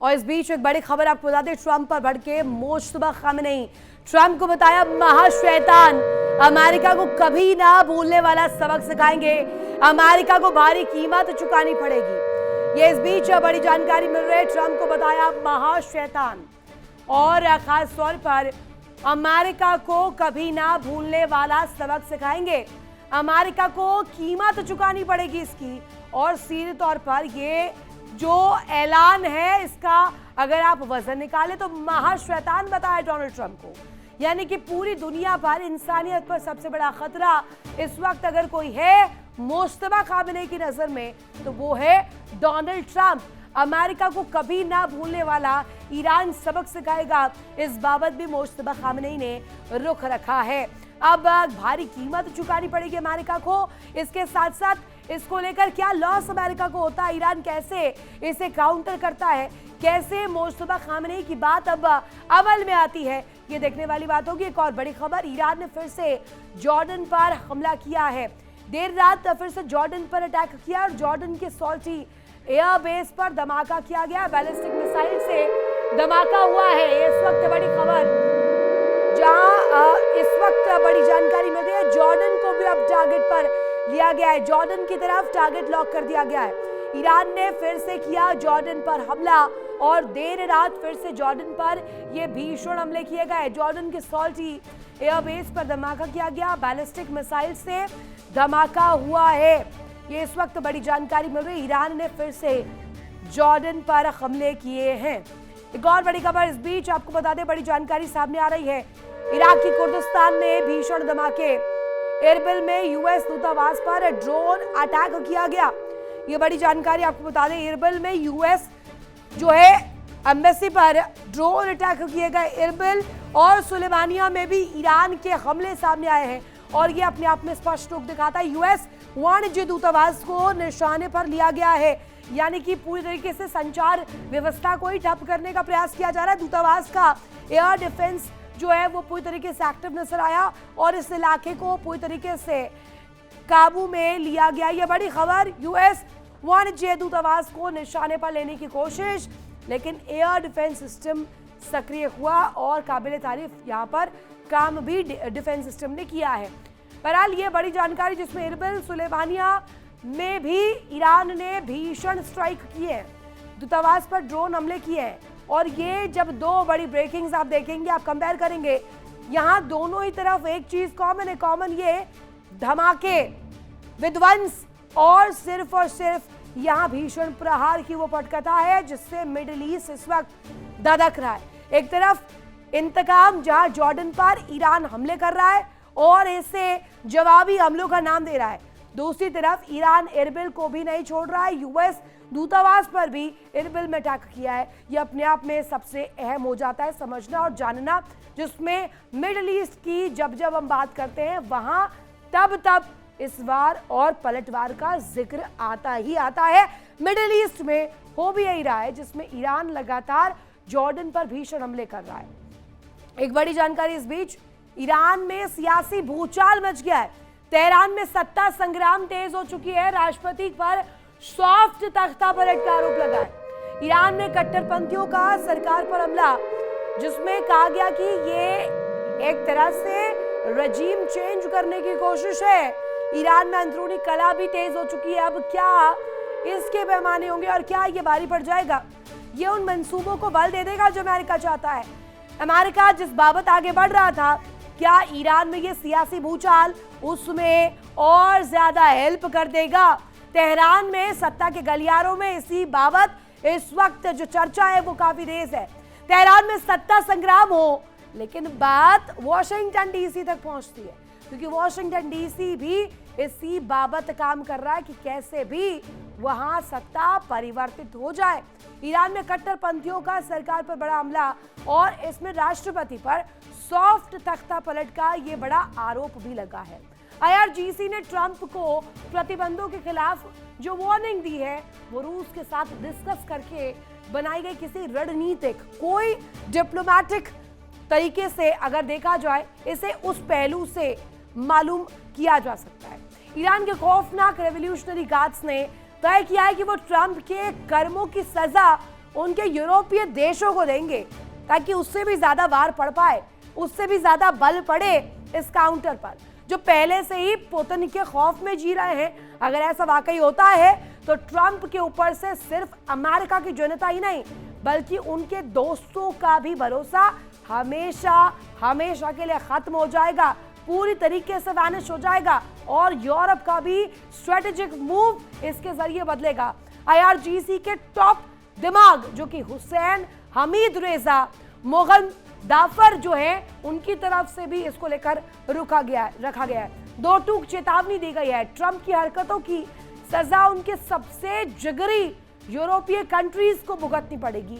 और इस बीच एक बड़ी खबर आपको बता दें, ट्रंप पर भड़के मुश्तबा खामेनेई। ट्रंप को बताया महाशैतान, अमेरिका को कभी ना भूलने वाला सबक सिखाएंगे, अमेरिका को भारी कीमत चुकानी पड़ेगी। ये इस बीच बड़ी जानकारी मिल रही है। ट्रंप को बताया महाशैतान और खास तौर पर अमेरिका को कभी ना भूलने वाला सबक सिखाएंगे, अमेरिका को कीमत चुकानी पड़ेगी इसकी। और सीधे तौर पर ये जो ऐलान है इसका अगर आप वजन निकालें तो महाशैतान बताया डोनाल्ड ट्रंप को, यानी कि पूरी दुनिया पर इंसानियत पर सबसे बड़ा खतरा इस वक्त अगर कोई है मुश्तबा खामेनेई की नजर में तो वो है डोनाल्ड ट्रंप। अमेरिका को कभी ना भूलने वाला ईरान सबक सिखाएगा, इस बाबत भी मुश्तबा खामेनेई ने रुख रखा है। अब भारी कीमत चुकानी पड़ेगी अमेरिका को। इसके साथ साथ इसको लेकर क्या लॉस अमेरिका को होता है, ईरान कैसे इसे काउंटर करता है, कैसे मुश्तबा खामेनेई की बात अब अमल में आती है, ये देखने वाली बात होगी। एक और बड़ी खबर, ईरान ने फिर से जॉर्डन पर हमला किया है। देर रात फिर से जॉर्डन पर अटैक किया और जॉर्डन के सॉल्टी एयरबेस पर धमाका किया गया, बैलिस्टिक मिसाइल से धमाका हुआ है। इस वक्त बड़ी खबर, जहां इस वक्त बड़ी जानकारी मिल रही है, जॉर्डन को भी अब टारगेट पर लिया गया है, जॉर्डन की तरफ टारगेट लॉक कर दिया गया है। ईरान ने फिर से किया जॉर्डन पर हमला और देर रात फिर से जॉर्डन पर ये भीषण हमले किए गए। जॉर्डन के सॉल्टी एयरबेस पर धमाका किया गया, बैलिस्टिक मिसाइल से धमाका हुआ है। ये इस वक्त बड़ी जानकारी मिल रही है, ईरान ने फिर से जॉर्डन पर हमले किए हैं। एक और बड़ी खबर इस बीच आपको बता दें, बड़ी जानकारी सामने आ रही है। इराक की कुर्दिस्तान में भीषण धमाके, एरबिल में यूएस दूतावास पर ड्रोन अटैक किया गया। ये बड़ी जानकारी आपको बता दें, एरबिल में यूएस जो है एम्बेसी पर ड्रोन अटैक किए गए। एरबिल और सुलेमानिया में भी ईरान के हमले सामने आए हैं और ये अपने आप में स्पष्ट रूप दिखाता है यूएस वाणिज्य दूतावास को निशाने पर लिया गया है, यानी कि पूरी तरीके से संचार व्यवस्था को ही ठप करने का प्रयास किया जा रहा है। दूतावास का एयर डिफेंस जो है वो पूरी तरीके से एक्टिव नजर आया और इस इलाके को पूरी तरीके से काबू में लिया गया। यह बड़ी खबर, यूएस वाणिज्य दूतावास को निशाने पर लेने की कोशिश, लेकिन एयर डिफेंस सिस्टम सक्रिय हुआ और काबिल तारीफ यहाँ पर काम भी डिफेंस सिस्टम ने किया है। बहरहाल ये बड़ी जानकारी, जिसमें एरबिल सुलेमानिया में भी ईरान ने भीषण स्ट्राइक किए हैं, दूतावास पर ड्रोन हमले किए हैं। और ये जब दो बड़ी ब्रेकिंग्स आप देखेंगे, आप कंपेयर करेंगे, यहाँ दोनों ही तरफ एक चीज कॉमन है, कॉमन ये धमाके, विध्वंस और सिर्फ यहाँ भीषण प्रहार की वो पटकथा है जिससे मिडिल ईस्ट इस वक्त धधक रहा है। एक तरफ इंतकाम, जहां जॉर्डन पर ईरान हमले कर रहा है और इसे जवाबी हमलों का नाम दे रहा है, दूसरी तरफ ईरान एरबिल को भी नहीं छोड़ रहा है, यूएस दूतावास पर भी एरबिल में अटैक किया है। यह अपने आप में सबसे अहम हो जाता है समझना और जानना, जिसमें मिडिल ईस्ट की जब हम बात करते हैं वहां तब इस वार और पलटवार का जिक्र आता ही आता है। मिडिल ईस्ट में हो भी यही रहा है, जिसमें ईरान लगातार जॉर्डन पर भीषण हमले कर रहा है। एक बड़ी जानकारी इस बीच, ईरान में सियासी भूचाल मच गया है। तेहरान में सत्ता संग्राम तेज हो चुकी है, राष्ट्रपति पर सॉफ्ट तख्ता पलट का आरोप लगा है। ईरान में कट्टरपंथियों का सरकार पर हमला, जिसमें कहा गया कि ये एक तरह से रजीम चेंज करने की कोशिश है। ईरान में अंदरूनी कलह भी तेज हो चुकी है। अब क्या इसके पैमाने होंगे और क्या ये भारी पड़ जाएगा, ये उन मंसूबों को बल दे देगा जो अमेरिका चाहता है। अमेरिका जिस बाबत आगे बढ़ रहा था, क्या ईरान में ये सियासी भूचाल उसमें और ज्यादा हेल्प कर देगा? तेहरान में सत्ता के गलियारों में इसी बाबत इस वक्त जो चर्चा है वो काफी तेज है। तेहरान में सत्ता संग्राम हो, लेकिन बात वॉशिंगटन डीसी तक पहुंचती है, क्योंकि वॉशिंगटन डीसी भी इसी बाबत काम कर रहा है कि कैसे भी वहां सत्ता परिवर्तित हो जाए। ईरान में कट्टरपंथियों का सरकार पर बड़ा हमला और इसमें राष्ट्रपति पर सॉफ्ट तख्ता पलट का ये बड़ा आरोप भी लगा है। आईआरजीसी ने ट्रंप को प्रतिबंधों के खिलाफ जो वार्निंग दी है वो रूस के साथ डिस्कस करके बनाई गई किसी रणनीतिक, कोई डिप्लोमेटिक तरीके से अगर देखा जाए, इसे उस पहलू से मालूम किया जा सकता है। ईरान के खौफनाक रेवोल्यूशनरी गार्ड्स ने तय किया है कि वो ट्रंप के कर्मों की सजा उनके यूरोपीय देशों को देंगे ताकि उससे भी ज्यादा वार पड़ पाए, उससे भी ज्यादा बल पड़े इस काउंटर पर, जो पहले से ही पुतिन के खौफ में जी रहे हैं। अगर ऐसा वाकई होता है तो ट्रंप के ऊपर से सिर्फ अमेरिका की जनता ही नहीं बल्कि उनके दोस्तों का भी भरोसा हमेशा हमेशा के लिए खत्म हो जाएगा, पूरी तरीके से वैनिश हो जाएगा और यूरोप का भी स्ट्रेटेजिक मूव इसके जरिए बदलेगा। IRGC के टॉप दिमाग जो कि हुसैन हमीद रेजा मोगन दाफर जो है उनकी तरफ से भी इसको लेकर रखा गया है। दो टूक चेतावनी दी गई है। ट्रंप की हरकतों की सजा उनके सबसे जिगरी यूरोपीय कंट्रीज को भुगतनी पड़ेगी।